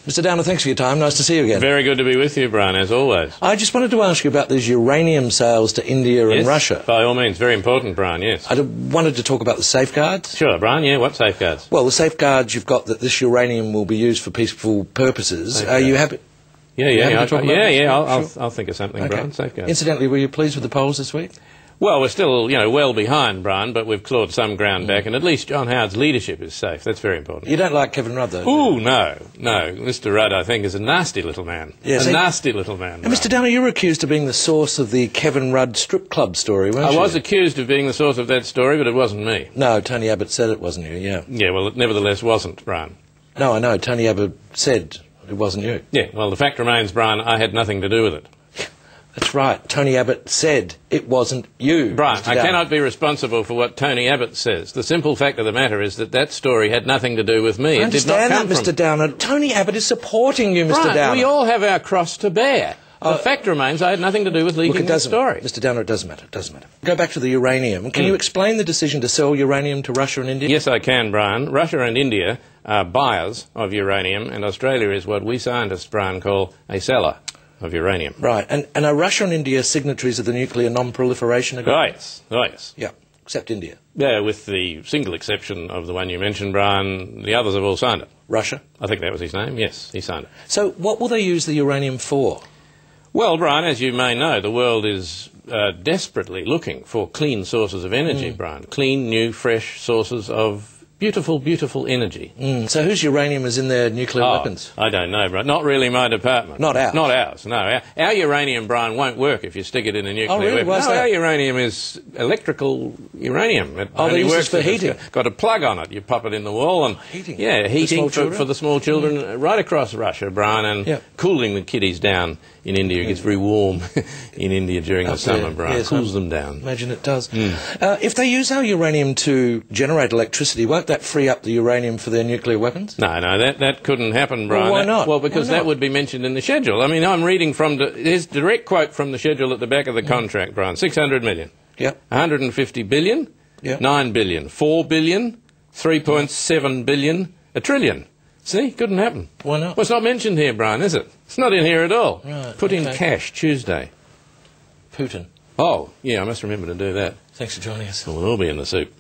Mr. Downer, thanks for your time. Nice to see you again. Very good to be with you, Brian, as always. I just wanted to ask you about these uranium sales to India and Russia. By all means. Very important, Brian, yes. I wanted to talk about the safeguards. Sure, Brian, yeah. What safeguards? Well, the safeguards you've got that this uranium will be used for peaceful purposes. Are you happy? I'll think of something, Brian. Safeguards. Incidentally, were you pleased with the polls this week? Well, we're still, well behind, Brian, but we've clawed some ground back, and at least John Howard's leadership is safe. That's very important. You don't like Kevin Rudd, though? Ooh, no. Mr. Rudd, I think, is a nasty little man. Yes, nasty little man. And Mr. Downer, you were accused of being the source of the Kevin Rudd strip club story, weren't you? I was accused of being the source of that story, but it wasn't me. No, Tony Abbott said it wasn't you, yeah. Yeah, well, it nevertheless wasn't, Brian. No, I know. Tony Abbott said it wasn't you. Yeah, well, the fact remains, Brian, I had nothing to do with it. That's right. Tony Abbott said it wasn't you. Brian, I cannot be responsible for what Tony Abbott says. The simple fact of the matter is that story had nothing to do with me. I understand that, Mr. Downer. Tony Abbott is supporting you, Mr. Downer. We all have our cross to bear. The fact remains I had nothing to do with leaking the story. Mr. Downer, it doesn't matter. It doesn't matter. Go back to the uranium. Can you explain the decision to sell uranium to Russia and India? Yes, I can, Brian. Russia and India are buyers of uranium, and Australia is what we scientists, Brian, call a seller of uranium. Right. And are Russia and India signatories of the Nuclear Non-Proliferation Agreement? Oh, yes. Yeah, except India. Yeah, with the single exception of the one you mentioned, Brian, the others have all signed it. Russia? I think that was his name. Yes, he signed it. So what will they use the uranium for? Well, Brian, as you may know, the world is desperately looking for clean sources of energy, Brian. Clean, new, fresh sources of beautiful, beautiful energy. So whose uranium is in their nuclear weapons? I don't know, Brian. Not really my department. Not ours? Not ours, no. Our uranium, Brian, won't work if you stick it in a nuclear weapon. Why's that? Our uranium is electrical uranium. It only works for heating? It's got a plug on it. You pop it in the wall and... Heating? Yeah, heating for the small children right across Russia, Brian, and cooling the kiddies down in India. It gets very warm in India during the summer, Brian. Yes, cools them down. Imagine it does. If they use our uranium to generate electricity, won't that free up the uranium for their nuclear weapons? No, that couldn't happen, Brian. Well, why not? Well, because that would be mentioned in the schedule. I mean, I'm reading from there's direct quote from the schedule at the back of the contract, Brian. 600 million. Yeah. 150 billion. Yeah. 9 billion. 4 billion. 3.7 billion. A trillion. See? Couldn't happen. Why not? Well, it's not mentioned here, Brian, is it? It's not in here at all. Right, Put in cash Tuesday. Putin. Oh, yeah, I must remember to do that. Thanks for joining us. We'll all be in the soup.